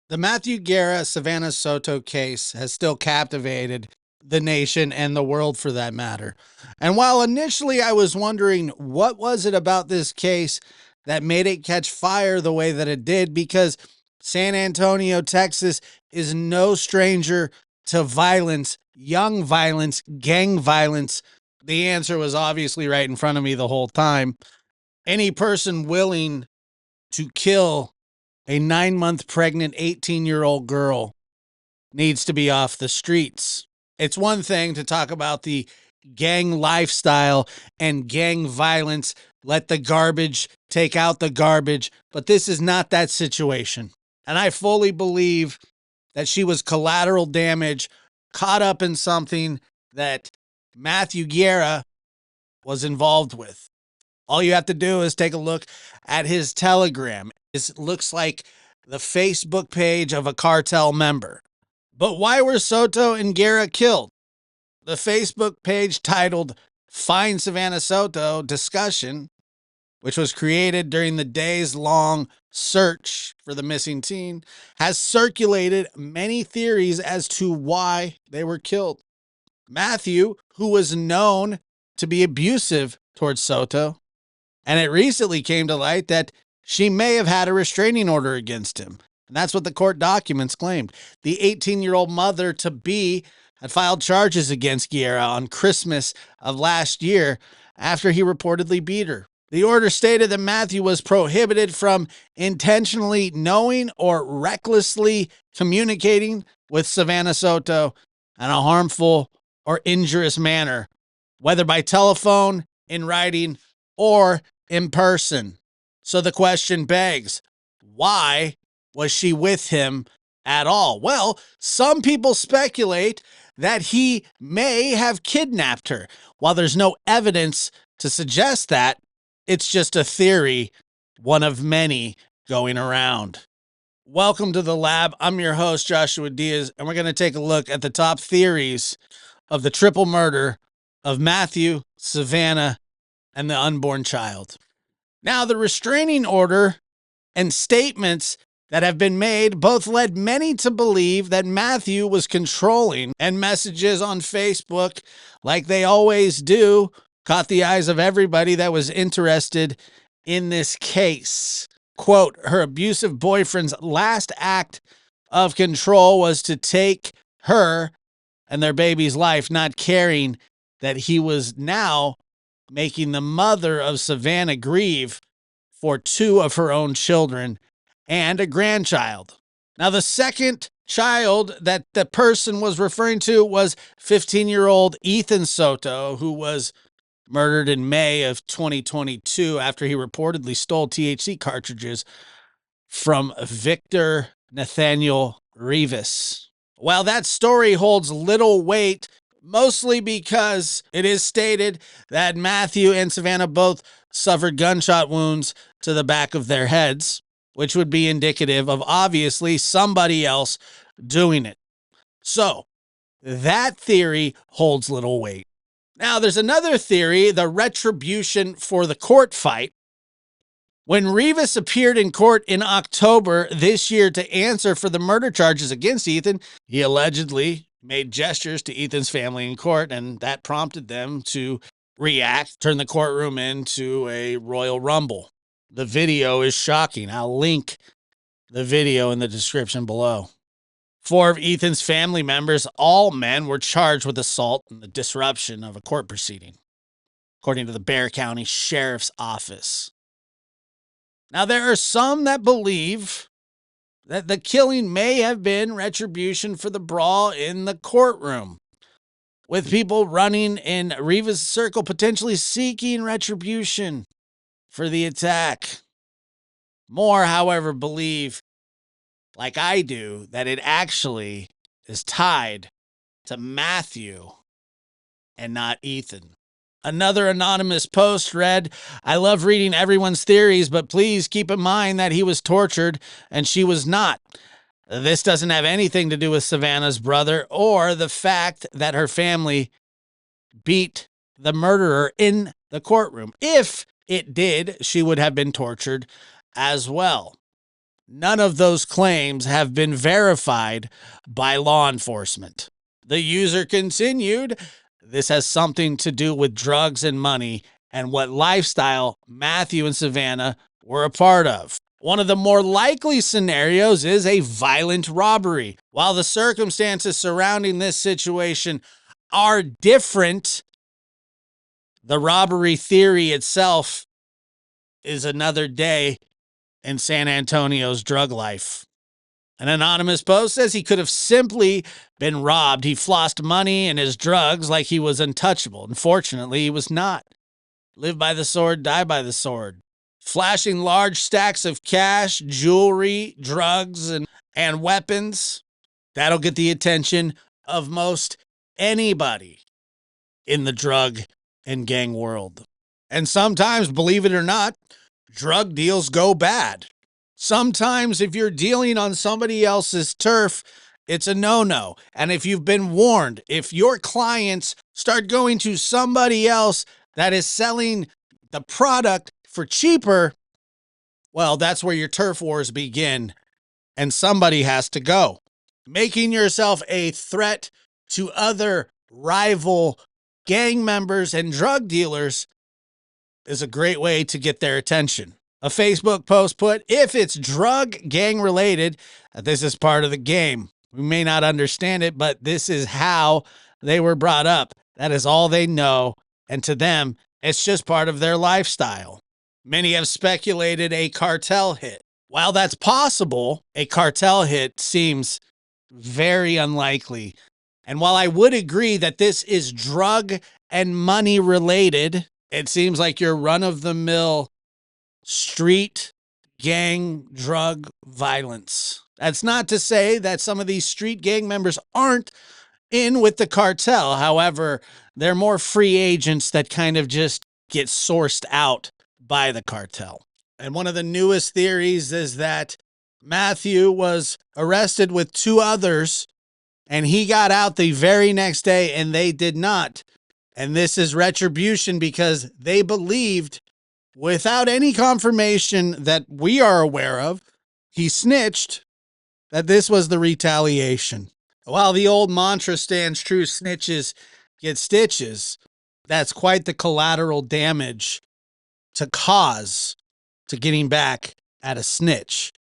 The Matthew Guerra Savannah Soto case has still captivated the nation and the world for that matter. And while initially I was wondering what was it about this case that made it catch fire the way that it did, because San Antonio, Texas is no stranger to violence, young violence, gang violence. The answer was obviously right in front of me the whole time. Any person willing to kill a 9-month pregnant 18-year-old girl needs to be off the streets. It's one thing to talk about the gang lifestyle and gang violence, let the garbage take out the garbage, but this is not that situation. And I fully believe that she was collateral damage, caught up in something that Matthew Guerra was involved with. All you have to do is take a look at his Telegram. It looks like the Facebook page of a cartel member. But why were Soto and Guerra killed? The Facebook page titled Find Savannah Soto Discussion, which was created during the days-long search for the missing teen, has circulated many theories as to why they were killed. Matthew, who was known to be abusive towards Soto, and it recently came to light that she may have had a restraining order against him. And that's what the court documents claimed. The 18-year-old mother-to-be had filed charges against Guerra on Christmas of last year after he reportedly beat her. The order stated that Matthew was prohibited from intentionally knowing or recklessly communicating with Savannah Soto in a harmful or injurious manner, whether by telephone, in writing, or in person. So the question begs, why was she with him at all? Well, some people speculate that he may have kidnapped her. While there's no evidence to suggest that, it's just a theory, one of many going around. Welcome to the lab. I'm your host, Joshua Diaz, and we're going to take a look at the top theories of the triple murder of Matthew, Savannah, and the unborn child. Now, the restraining order and statements that have been made both led many to believe that Matthew was controlling, and messages on Facebook, like they always do, caught the eyes of everybody that was interested in this case. Quote, her abusive boyfriend's last act of control was to take her and their baby's life, not caring that he was now making the mother of Savannah grieve for 2 of her own children and a grandchild. Now, the second child that the person was referring to was 15-year-old Ethan Soto, who was murdered in May of 2022 after he reportedly stole THC cartridges from Victor Nathaniel Rivas. While that story holds little weight, mostly because it is stated that Matthew and Savannah both suffered gunshot wounds to the back of their heads, which would be indicative of obviously somebody else doing it. So that theory holds little weight. Now, there's another theory, the retribution for the court fight. When Rivas appeared in court in October this year to answer for the murder charges against Ethan, he allegedly made gestures to Ethan's family in court, and that prompted them to react, turn the courtroom into a Royal Rumble. The video is shocking. I'll link the video in the description below. 4 of Ethan's family members, all men, were charged with assault and the disruption of a court proceeding, according to the Bexar County Sheriff's Office. Now, there are some that believe that the killing may have been retribution for the brawl in the courtroom, with people running in Rivas' circle potentially seeking retribution for the attack. More, however, believe, like I do, that it actually is tied to Matthew and not Ethan. Another anonymous post read, I love reading everyone's theories, but please keep in mind that he was tortured and she was not. This doesn't have anything to do with Savannah's brother or the fact that her family beat the murderer in the courtroom. If it did, she would have been tortured as well. none of those claims have been verified by law enforcement. The user continued, "This has something to do with drugs and money and what lifestyle Matthew and Savannah were a part of. One of the more likely scenarios is a violent robbery. While the circumstances surrounding this situation are different, the robbery theory itself is another day in San Antonio's drug life." An anonymous post says he could have simply been robbed. He flossed money and his drugs like he was untouchable. Unfortunately, he was not. Live by the sword, die by the sword. Flashing large stacks of cash, jewelry, drugs, and weapons. That'll get the attention of most anybody in the drug and gang world. And sometimes, believe it or not, drug deals go bad. Sometimes if you're dealing on somebody else's turf, it's a no-no. And if you've been warned, if your clients start going to somebody else that is selling the product for cheaper, well, that's where your turf wars begin, and somebody has to go. Making yourself a threat to other rival gang members and drug dealers is a great way to get their attention. A Facebook post put, "If it's drug gang related, this is part of the game. We may not understand it, but this is how they were brought up. That is all they know. And to them, it's just part of their lifestyle." Many have speculated a cartel hit. While that's possible, a cartel hit seems very unlikely. And while I would agree that this is drug and money related, it seems like your run-of-the-mill street gang drug violence. That's not to say that some of these street gang members aren't in with the cartel. However, they're more free agents that kind of just get sourced out by the cartel. And one of the newest theories is that Matthew was arrested with two others and he got out the very next day and they did not. And this is retribution because they believed, without any confirmation that we are aware of, he snitched, that this was the retaliation. While the old mantra stands true, snitches get stitches, that's quite the collateral damage to cause to getting back at a snitch.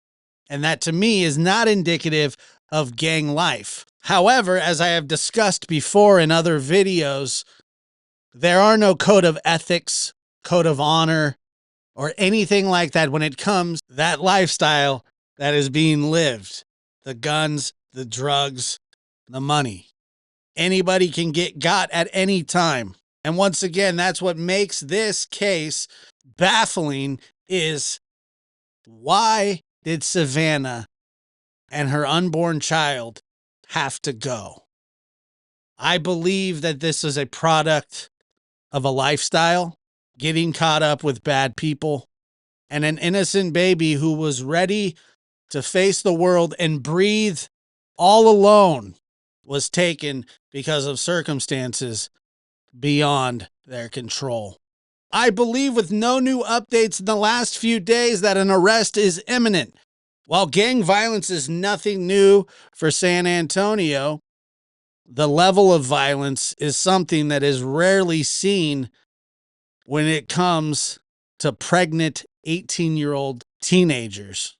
And that to me is not indicative of gang life. However, as I have discussed before in other videos, there are no code of ethics, code of honor, or anything like that when it comes to that lifestyle that is being lived. The guns, the drugs, the money. Anybody can get got at any time. And once again, that's what makes this case baffling, is why did Savannah and her unborn child have to go? I believe that this is a product of a lifestyle, getting caught up with bad people, and an innocent baby who was ready to face the world and breathe all alone was taken because of circumstances beyond their control. I believe with no new updates in the last few days that an arrest is imminent. While gang violence is nothing new for San Antonio, the level of violence is something that is rarely seen when it comes to pregnant 18-year-old teenagers.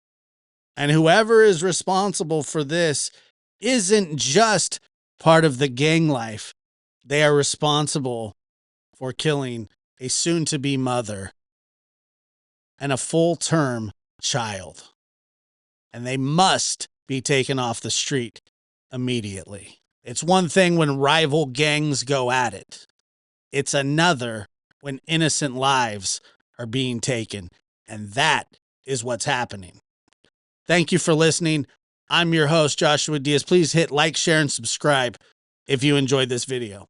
And whoever is responsible for this isn't just part of the gang life. They are responsible for killing a soon-to-be mother and a full-term child. And they must be taken off the street immediately. It's one thing when rival gangs go at it. It's another when innocent lives are being taken. And that is what's happening. Thank you for listening. I'm your host, Joshua Diaz. Please hit like, share, and subscribe if you enjoyed this video.